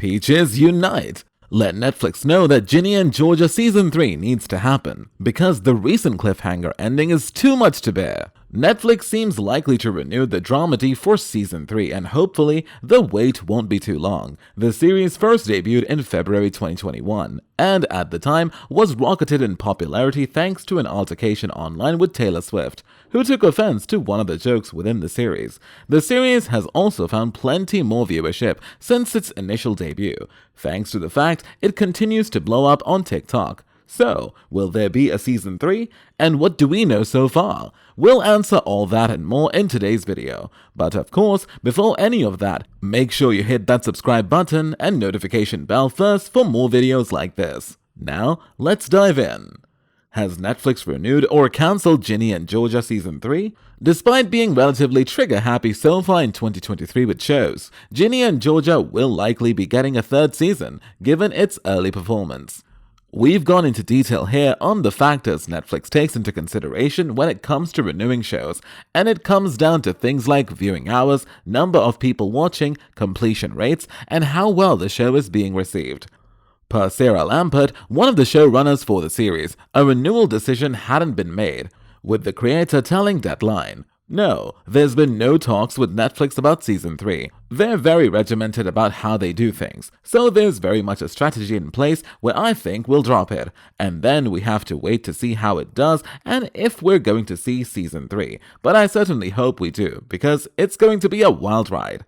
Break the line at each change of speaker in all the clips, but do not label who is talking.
Peaches unite! Let Netflix know that Ginny and Georgia Season 3 needs to happen, because the recent cliffhanger ending is too much to bear. Netflix seems likely to renew the dramedy for Season 3, and hopefully, the wait won't be too long. The series first debuted in February 2021, and at the time was rocketed in popularity thanks to an altercation online with Taylor Swift, who took offense to one of the jokes within the series. The series has also found plenty more viewership since its initial debut, thanks to the fact it continues to blow up on TikTok. So, will there be a Season 3? And what do we know so far? We'll answer all that and more in today's video. But of course, before any of that, make sure you hit that subscribe button and notification bell first for more videos like this. Now, let's dive in. Has Netflix renewed or cancelled Ginny and Georgia Season 3? Despite being relatively trigger-happy so far in 2023 with shows, Ginny and Georgia will likely be getting a third season, given its early performance. We've gone into detail here on the factors Netflix takes into consideration when it comes to renewing shows, and it comes down to things like viewing hours, number of people watching, completion rates, and how well the show is being received. Per Sarah Lampert, one of the showrunners for the series, a renewal decision hadn't been made, with the creator telling Deadline, "No, there's been no talks with Netflix about Season 3. They're very regimented about how they do things, so there's very much a strategy in place where I think we'll drop it, and then we have to wait to see how it does and if we're going to see Season 3, but I certainly hope we do, because it's going to be a wild ride."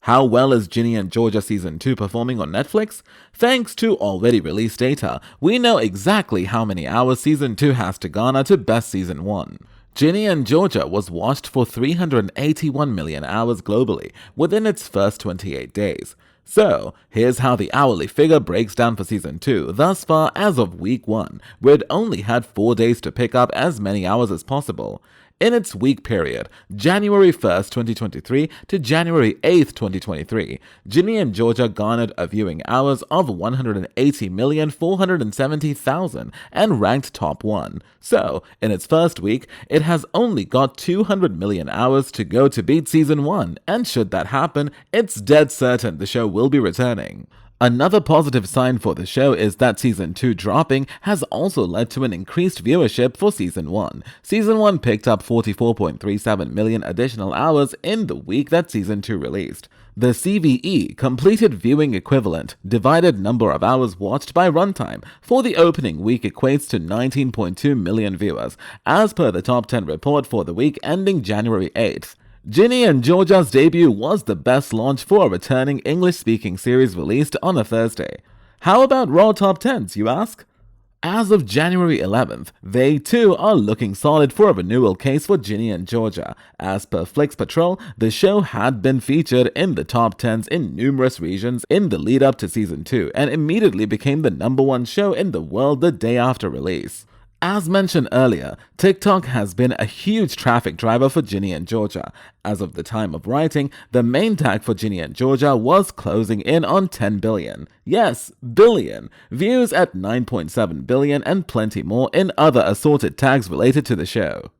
How well is Ginny and Georgia Season 2 performing on Netflix? Thanks to already released data, we know exactly how many hours Season 2 has to garner to best Season 1. Ginny and Georgia was watched for 381 million hours globally within its first 28 days. So, here's how the hourly figure breaks down for Season 2 thus far as of week 1, where it only had 4 days to pick up as many hours as possible. In its week period, January 1st, 2023 to January 8th, 2023, Ginny and Georgia garnered a viewing hours of 180,470,000 and ranked top 1. So, in its first week, it has only got 200 million hours to go to beat Season 1, and should that happen, it's dead certain the show will be returning. Another positive sign for the show is that Season 2 dropping has also led to an increased viewership for Season 1. Season 1 picked up 44.37 million additional hours in the week that Season 2 released. The CVE, completed viewing equivalent, divided number of hours watched by runtime, for the opening week equates to 19.2 million viewers, as per the Top 10 report for the week ending January 8th. Ginny and Georgia's debut was the best launch for a returning English-speaking series released on a Thursday. How about Raw Top 10s, you ask? As of January 11th, they too are looking solid for a renewal case for Ginny and Georgia. As per Flix Patrol, the show had been featured in the top 10s in numerous regions in the lead up to Season 2 and immediately became the #1 show in the world the day after release. As mentioned earlier, TikTok has been a huge traffic driver for Ginny and Georgia. As of the time of writing, the main tag for Ginny and Georgia was closing in on 10 billion. Yes, billion. Views at 9.7 billion and plenty more in other assorted tags related to the show.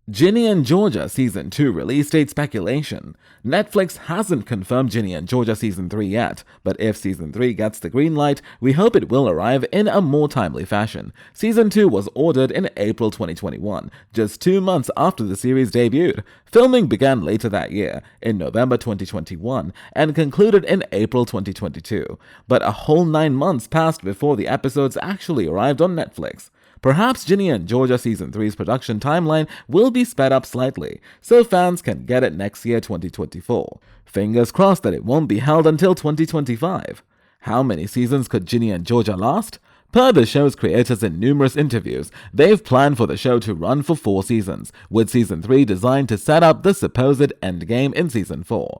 Ginny and Georgia Season 2 release date speculation. Netflix hasn't confirmed Ginny and Georgia Season 3 yet, but if Season 3 gets the green light, we hope it will arrive in a more timely fashion. Season 2 was ordered in April 2021, just 2 months after the series debuted. Filming began later that year, in November 2021, and concluded in April 2022. But a whole 9 months passed before the episodes actually arrived on Netflix. Perhaps Ginny and Georgia Season 3's production timeline will be sped up slightly, so fans can get it next year 2024. Fingers crossed that it won't be held until 2025. How many seasons could Ginny and Georgia last? Per the show's creators in numerous interviews, they've planned for the show to run for 4 seasons, with Season 3 designed to set up the supposed endgame in Season 4.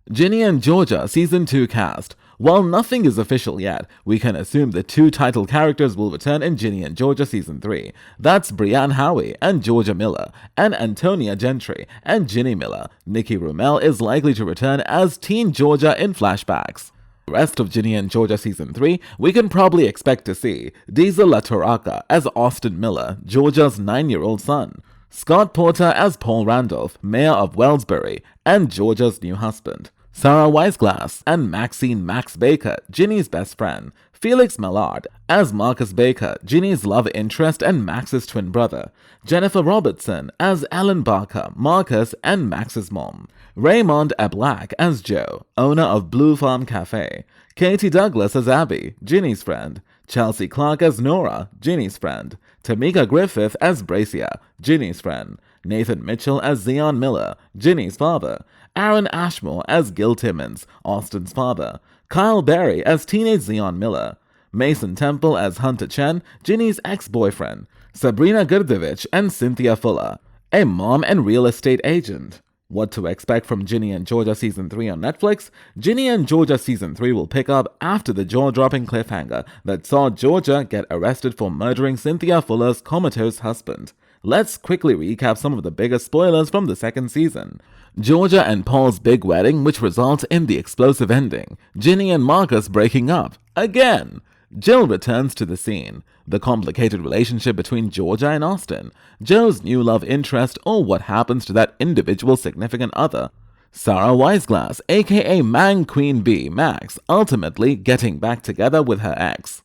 Ginny and Georgia Season 2 cast. While nothing is official yet, we can assume the 2 title characters will return in Ginny and Georgia Season 3. That's Brianne Howie and Georgia Miller, and Antonia Gentry and Ginny Miller. Nikki Rommel is likely to return as Teen Georgia in flashbacks. The rest of Ginny and Georgia Season 3, we can probably expect to see Diesel LaTorraca as Austin Miller, Georgia's 9-year-old son, Scott Porter as Paul Randolph, mayor of Wellsbury, and Georgia's new husband, Sarah Weisglass and Maxine Max Baker, Ginny's best friend. Felix Mallard as Marcus Baker, Ginny's love interest and Max's twin brother. Jennifer Robertson as Ellen Barker, Marcus and Max's mom. Raymond A. Black as Joe, owner of Blue Farm Cafe. Katie Douglas as Abby, Ginny's friend. Chelsea Clark as Nora, Ginny's friend. Tamika Griffith as Bracia, Ginny's friend. Nathan Mitchell as Zion Miller, Ginny's father. Aaron Ashmore as Gil Timmons, Austin's father. Kyle Berry as teenage Zion Miller. Mason Temple as Hunter Chen, Ginny's ex-boyfriend. Sabrina Gurdevich and Cynthia Fuller, a mom and real estate agent. What to expect from Ginny and Georgia Season 3 on Netflix? Ginny and Georgia Season 3 will pick up after the jaw-dropping cliffhanger that saw Georgia get arrested for murdering Cynthia Fuller's comatose husband. Let's quickly recap some of the biggest spoilers from the second season. Georgia and Paul's big wedding, which results in the explosive ending. Ginny and Marcus breaking up. Again. Jill returns to the scene. The complicated relationship between Georgia and Austin. Joe's new love interest, or what happens to that individual significant other. Sarah Weisglass, aka Mang Queen Bee, Max, ultimately getting back together with her ex.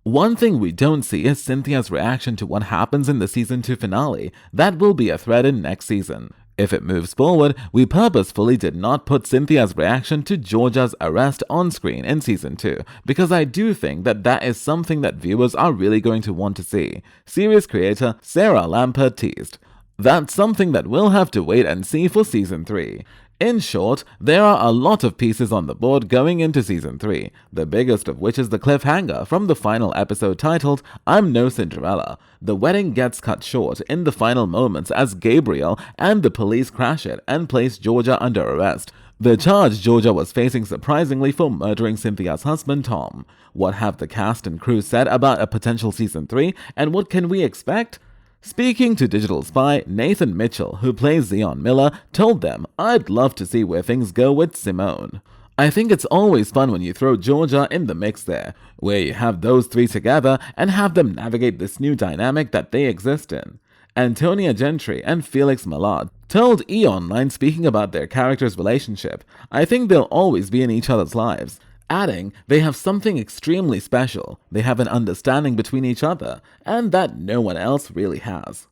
One thing we don't see is Cynthia's reaction to what happens in the Season 2 finale. That will be a thread in next season. If it moves forward, we purposefully did not put Cynthia's reaction to Georgia's arrest on screen in Season 2, because I do think that is something that viewers are really going to want to see. Series creator Sarah Lampert teased. That's something that we'll have to wait and see for Season 3. In short, there are a lot of pieces on the board going into Season 3, the biggest of which is the cliffhanger from the final episode titled, I'm No Cinderella. The wedding gets cut short in the final moments as Gabriel and the police crash it and place Georgia under arrest. The charge Georgia was facing surprisingly for murdering Cynthia's husband, Tom. What have the cast and crew said about a potential Season 3, and what can we expect? Speaking to Digital Spy, Nathan Mitchell, who plays Zion Miller, told them, I'd love to see where things go with Simone. I think it's always fun when you throw Georgia in the mix there, where you have those three together and have them navigate this new dynamic that they exist in. Antonia Gentry and Felix Mallard told E! Online speaking about their characters' relationship, I think they'll always be in each other's lives. Adding, they have something extremely special, they have an understanding between each other, and that no one else really has.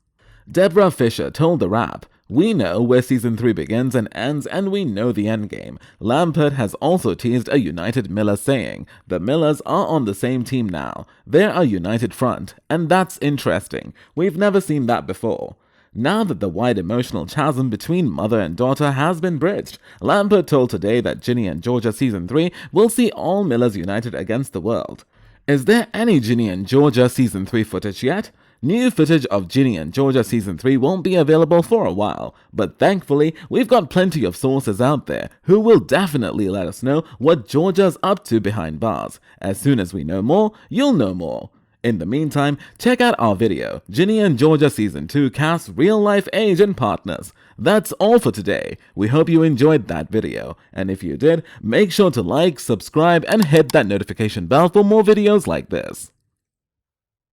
Deborah Fisher told The Wrap, we know where Season 3 begins and ends and we know the endgame. Lampert has also teased a united Miller saying, the Millers are on the same team now, they're a united front, and that's interesting, we've never seen that before. Now that the wide emotional chasm between mother and daughter has been bridged, Lampert told Today that Ginny and Georgia Season 3 will see all Millers united against the world. Is there any Ginny and Georgia Season 3 footage yet? New footage of Ginny and Georgia Season 3 won't be available for a while, but thankfully, we've got plenty of sources out there who will definitely let us know what Georgia's up to behind bars. As soon as we know more, you'll know more. In the meantime, check out our video, Ginny and Georgia Season 2 casts real-life age and partners. That's all for today. We hope you enjoyed that video, and if you did, make sure to like, subscribe, and hit that notification bell for more videos like this.